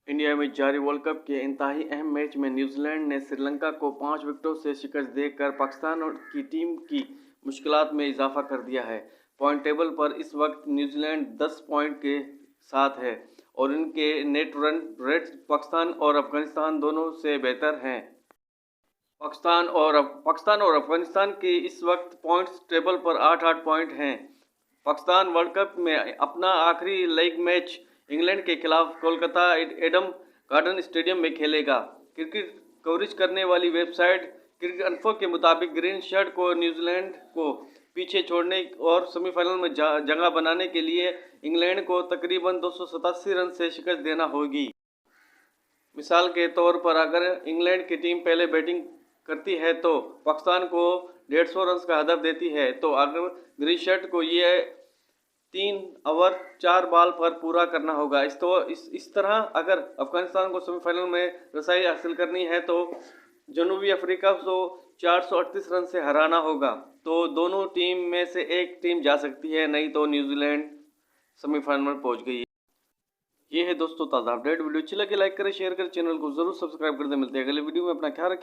India में जारी world cup के इंतहाई अहम मैच में न्यूजीलैंड ने श्रीलंका को 5 विकेटों से शिकस्त देकर पाकिस्तान की टीम की मुश्किलात में इजाफा कर दिया है। पॉइंट टेबल पर इस वक्त न्यूजीलैंड 10 पॉइंट के साथ है और इनके नेट रन रेट पाकिस्तान और अफगानिस्तान दोनों से बेहतर हैं। पाकिस्तान और अफगानिस्तान के इस वक्त पॉइंट्स टेबल पर 8-8 पॉइंट हैं। पाकिस्तान वर्ल्ड कप में अपना आखिरी लीग मैच इंग्लैंड के खिलाफ कोलकाता एडम गार्डन स्टेडियम में खेलेगा। क्रिकेट कवरेज करने वाली वेबसाइट क्रिकेट इन्फो के मुताबिक ग्रीन शर्ट को न्यूजीलैंड को पीछे छोड़ने और सेमीफाइनल में जगह बनाने के लिए इंग्लैंड को तकरीबन 287 रन से शिकस्त देना होगी। मिसाल के तौर पर अगर इंग्लैंड की टीम पहले बैटिंग करती है तो पाकिस्तान को 150 रन का हदफ देती है, तो अगर ग्रीन शर्ट को ये 3 ओवर 4 बॉल पर पूरा करना होगा। इस तरह अगर अफगानिस्तान को सेमीफाइनल में रसाई हासिल करनी है तो जनूबी अफ्रीका को 438 रन से हराना होगा। तो दोनों टीम में से एक टीम जा सकती है, नहीं तो न्यूजीलैंड सेमीफाइनल में पहुंच गई। ये है दोस्तों ताज़ा अपडेट। वीडियो अच्छी लगे लाइक करें, शेयर करें, चैनल को जरूर सब्सक्राइब कर दें। मिलते हैं अगले वीडियो में। अपना ख्याल रखें।